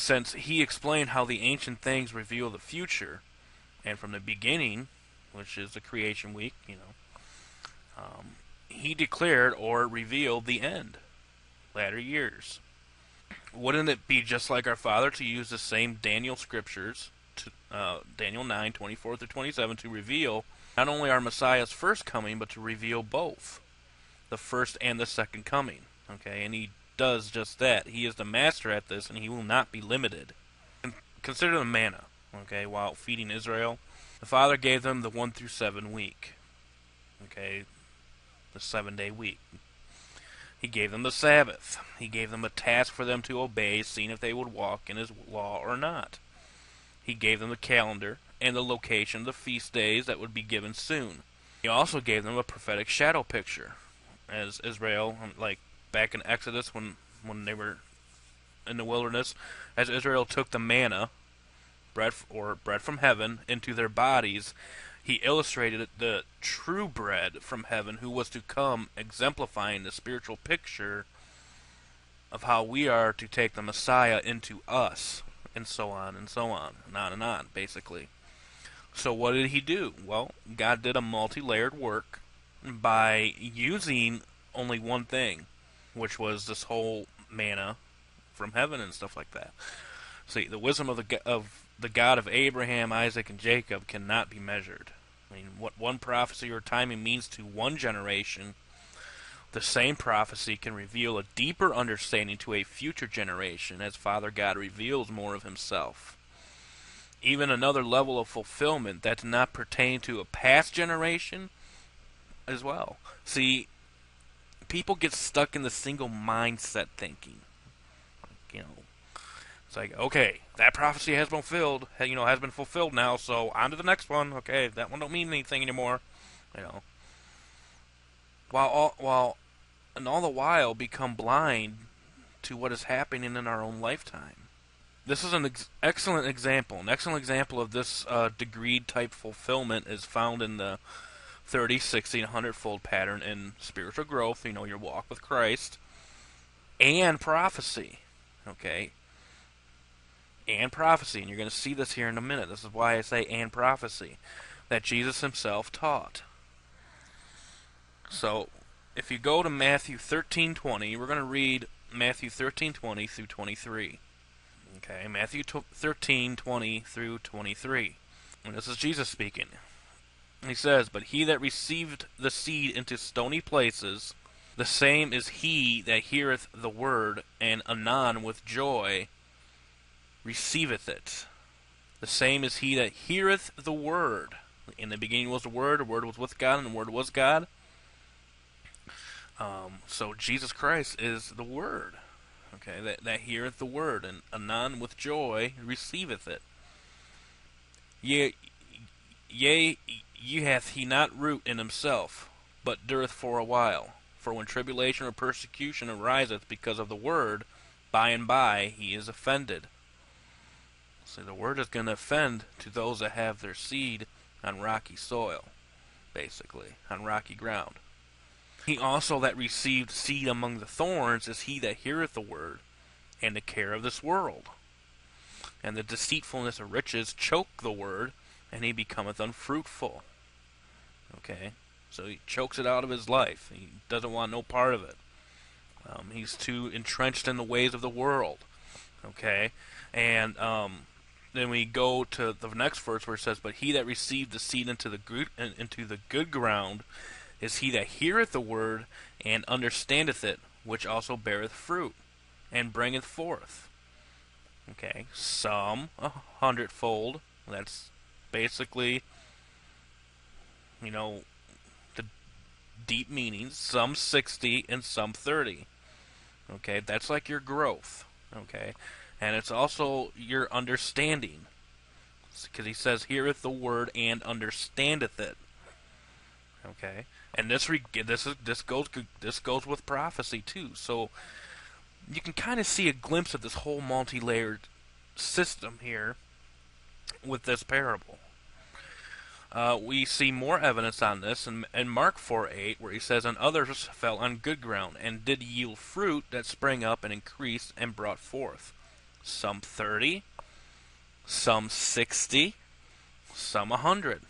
since he explained how the ancient things reveal the future, and from the beginning, which is the creation week, he declared or revealed the end, latter years. Wouldn't it be just like our Father to use the same Daniel scriptures, Daniel 9:24 through 27, to reveal not only our Messiah's first coming, but to reveal both, the first and the second coming? Okay, and he does just that. He is the master at this, and he will not be limited. Consider the manna, okay, while feeding Israel. The Father gave them the 1 through 7 week, okay, the 7-day week. He gave them the Sabbath. He gave them a task for them to obey, seeing if they would walk in his law or not. He gave them the calendar and the location of the feast days that would be given soon. He also gave them a prophetic shadow picture, as Israel, like back in Exodus when they were in the wilderness, as Israel took the manna, bread from heaven, into their bodies, he illustrated the true bread from heaven who was to come, exemplifying the spiritual picture of how we are to take the Messiah into us, and so on and so on, and on, basically. So what did he do? Well, God did a multi-layered work by using only one thing, which was this whole manna from heaven and stuff like that. See, the wisdom of the God of Abraham, Isaac, and Jacob cannot be measured. I mean, what one prophecy or timing means to one generation, the same prophecy can reveal a deeper understanding to a future generation as Father God reveals more of himself. Even another level of fulfillment that does not pertain to a past generation as well. See, people get stuck in the single mindset thinking. It's like, okay, that prophecy has been fulfilled now, so on to the next one. Okay, that one don't mean anything anymore. While all the while become blind to what is happening in our own lifetime. This is an excellent example. An excellent example of this degreed type fulfillment is found in the 30, 60, and 100-fold pattern in spiritual growth, your walk with Christ, and prophecy. Okay? And prophecy, and you're going to see this here in a minute. This is why I say and prophecy, that Jesus himself taught. So, if you go to Matthew 13:20, we're going to read Matthew 13:20 through 23. Okay, Matthew 13:20 through 23. And this is Jesus speaking. He says, "But he that received the seed into stony places, the same is he that heareth the word, and anon with joy receiveth it. The same is he that heareth the word." In the beginning was the Word was with God, and the Word was God. So Jesus Christ is the Word. Okay, that heareth the word, and anon with joy receiveth it. Yea, hath he not root in himself, but dureth for a while. For when tribulation or persecution ariseth because of the word, by and by he is offended. So the word is going to offend to those that have their seed on rocky soil, basically, on rocky ground. He also that received seed among the thorns is he that heareth the word, and the care of this world, and the deceitfulness of riches choke the word, and he becometh unfruitful. Okay, so he chokes it out of his life. He doesn't want no part of it. He's too entrenched in the ways of the world. Okay, and then we go to the next verse where it says, "But he that received the seed into the good ground is he that heareth the word, and understandeth it, which also beareth fruit, and bringeth forth." Okay, some 100-fold. That's basically, the deep meanings. Some 60 and some 30. Okay, that's like your growth. Okay, and it's also your understanding, because he says, "Heareth the word and understandeth it." Okay, and this goes with prophecy too. So you can kind of see a glimpse of this whole multi-layered system here with this parable. We see more evidence on this in Mark 4:8, where he says, "And others fell on good ground, and did yield fruit that sprang up and increased and brought forth some 30, some 60, some 100.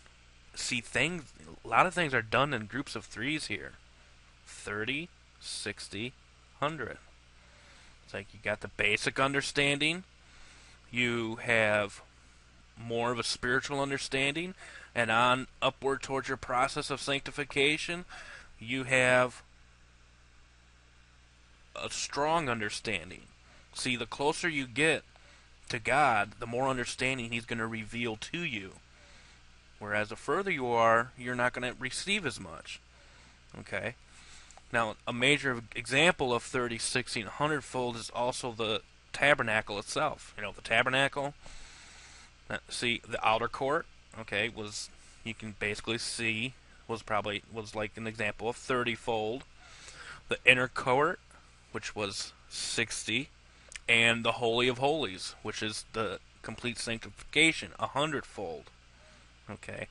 See, a lot of things are done in groups of threes here. 30, 60, 100. It's like you got the basic understanding, you have more of a spiritual understanding, and on upward towards your process of sanctification, you have a strong understanding. See, the closer you get to God, the more understanding He's going to reveal to you. Whereas the further you are, you're not going to receive as much. Okay? Now, a major example of 30, 60, and 100-fold is also the tabernacle itself. You know, the tabernacle, see, the outer court, okay, you can basically see, was like an example of 30-fold. The inner court, which was 60, and the Holy of Holies, which is the complete sanctification, 100-fold. Okay,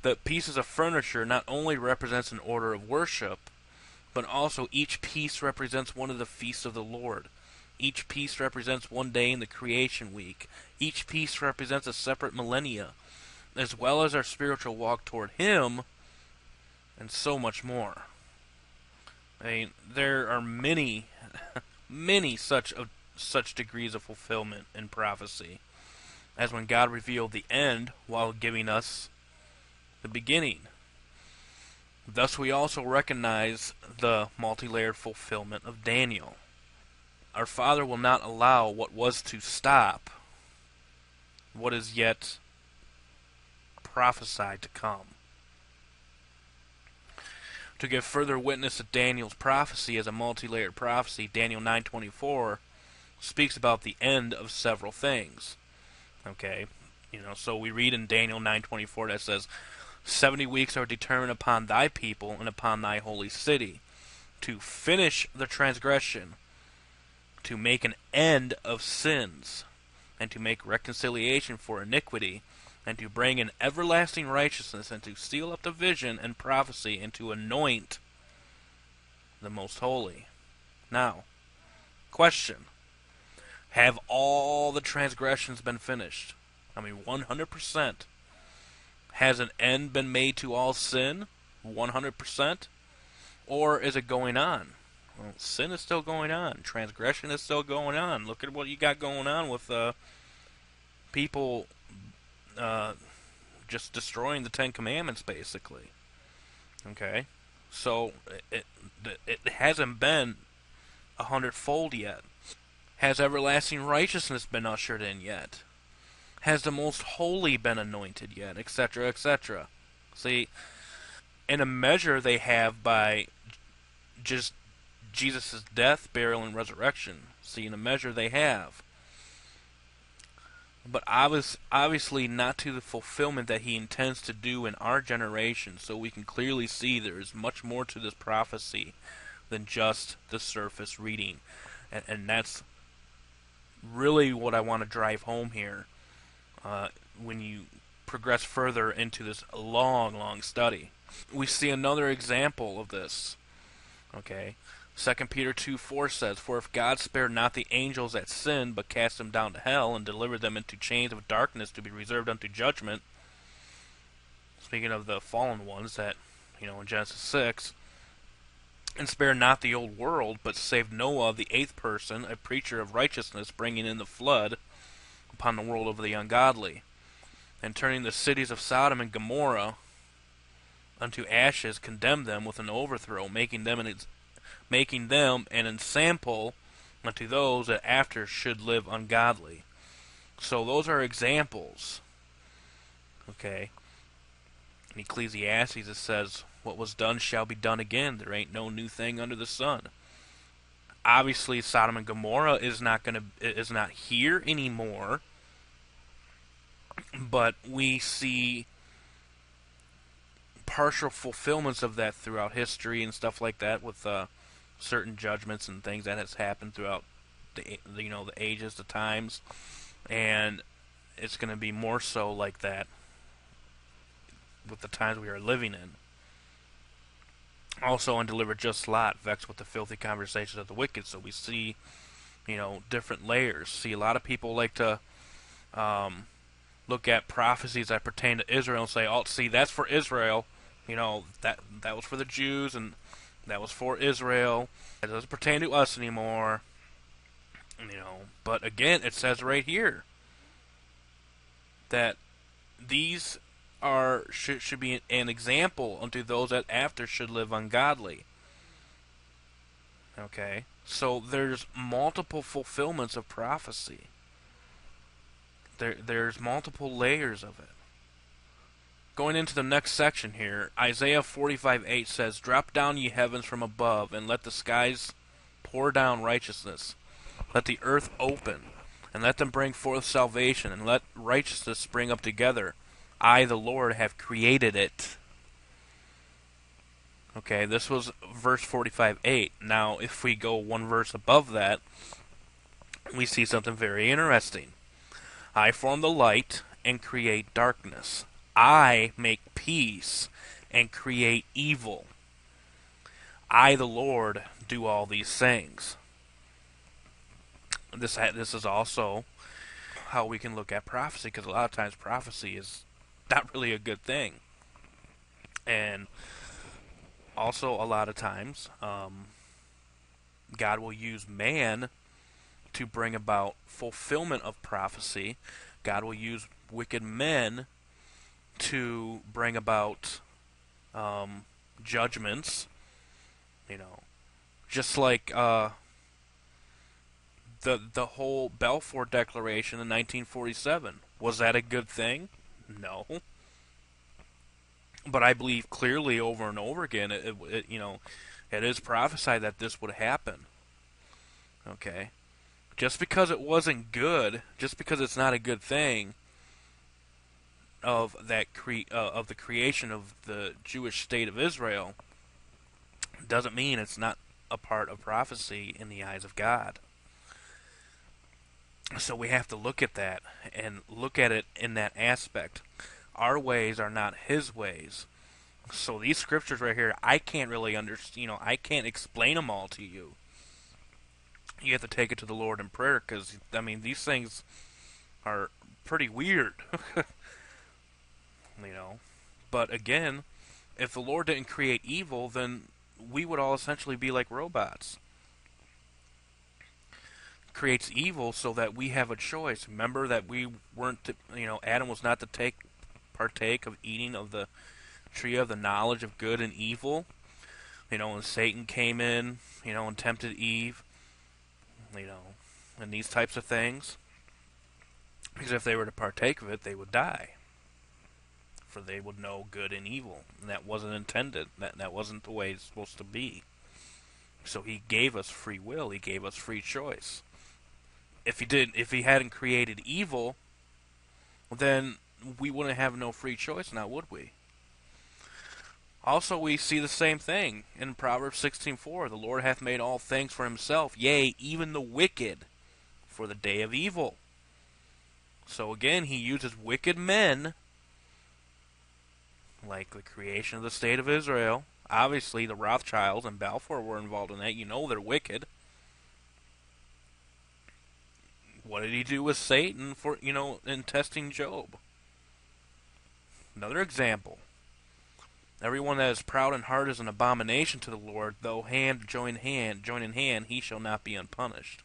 the pieces of furniture not only represents an order of worship, but also each piece represents one of the feasts of the Lord. Each piece represents one day in the creation week. Each piece represents a separate millennia, as well as our spiritual walk toward Him, and so much more. I mean, there are many, many such degrees of fulfillment in prophecy, as when God revealed the end while giving us the beginning. Thus, we also recognize the multi-layered fulfillment of Daniel. Our Father will not allow what was to stop what is yet prophesied to come. To give further witness to Daniel's prophecy as a multi-layered prophecy, Daniel 9:24 speaks about the end of several things. Okay, so we read in Daniel 9:24 that says, 70 weeks are determined upon thy people and upon thy holy city, to finish the transgression, to make an end of sins, and to make reconciliation for iniquity, and to bring in everlasting righteousness, and to seal up the vision and prophecy, and to anoint the most holy. Now, question. Have all the transgressions been finished? I mean, 100%. Has an end been made to all sin? 100%? Or is it going on? Well, sin is still going on. Transgression is still going on. Look at what you got going on with people just destroying the Ten Commandments, basically. Okay? So, it hasn't been 100-fold yet. Has everlasting righteousness been ushered in yet? Has the most holy been anointed yet? Etc., etc. See, in a measure they have by just Jesus' death, burial, and resurrection. See, in a measure they have. But obviously not to the fulfillment that He intends to do in our generation. So we can clearly see there is much more to this prophecy than just the surface reading. And that's really what I want to drive home here when you progress further into this long, long study. We see another example of this. Okay, 2 Peter 2:4 says, for if God spared not the angels that sinned, but cast them down to hell, and delivered them into chains of darkness to be reserved unto judgment, speaking of the fallen ones that, in Genesis 6, and spared not the old world, but saved Noah, the eighth person, a preacher of righteousness, bringing in the flood upon the world of the ungodly, and turning the cities of Sodom and Gomorrah unto ashes, condemned them with an overthrow, making them an ensample unto those that after should live ungodly. So those are examples. Okay. In Ecclesiastes it says, what was done shall be done again. There ain't no new thing under the sun. Obviously Sodom and Gomorrah is not here anymore, but we see partial fulfillments of that throughout history and stuff like that, with certain judgments and things that has happened throughout the ages, the times, and it's going to be more so like that with the times we are living in. Also, undelivered just Lot, vexed with the filthy conversations of the wicked. So we see different layers. See, a lot of people like to look at prophecies that pertain to Israel and say, "Oh, see, that's for Israel." That was for the Jews, and that was for Israel. It doesn't pertain to us anymore. But again, it says right here that these should be an example unto those that after should live ungodly. Okay, so there's multiple fulfillments of prophecy. There's multiple layers of it. Going into the next section here, Isaiah 45:8 says, "Drop down, ye heavens, from above, and let the skies pour down righteousness. Let the earth open, and let them bring forth salvation, and let righteousness spring up together. I, the Lord, have created it." Okay, this was verse 45:8. Now, if we go one verse above that, we see something very interesting. "I form the light and create darkness. I make peace and create evil. I, the Lord, do all these things." This is also how we can look at prophecy, because a lot of times prophecy is not really a good thing. And also a lot of times God will use man to bring about fulfillment of prophecy. God will use wicked men to bring about judgments. Just like the whole Balfour Declaration in 1947. Was that a good thing? No. But I believe clearly over and over again, it is prophesied that this would happen. Okay, just because it wasn't good, just because it's not a good thing of the creation of the Jewish state of Israel, doesn't mean it's not a part of prophecy in the eyes of God. So we have to look at that and look at it in that aspect. Our ways are not His ways. So these scriptures right here, I can't really understand. I can't explain them all to you. You have to take it to the Lord in prayer, because these things are pretty weird. But again, if the Lord didn't create evil, then we would all essentially be like robots. Creates evil so that we have a choice. Remember that we weren't to, Adam was not to partake of eating of the tree of the knowledge of good and evil. And Satan came in, and tempted Eve, and these types of things. Because if they were to partake of it, they would die. For they would know good and evil. And that wasn't intended. That wasn't the way it's supposed to be. So He gave us free will. He gave us free choice. If He hadn't created evil, then we wouldn't have no free choice now, would we? Also, we see the same thing in Proverbs 16:4. "The Lord hath made all things for Himself, yea, even the wicked, for the day of evil." So again, He uses wicked men, like the creation of the state of Israel. Obviously, the Rothschilds and Balfour were involved in that. They're wicked. What did He do with Satan for, in testing Job? Another example. "Everyone that is proud in heart is an abomination to the Lord, though hand join in hand, he shall not be unpunished."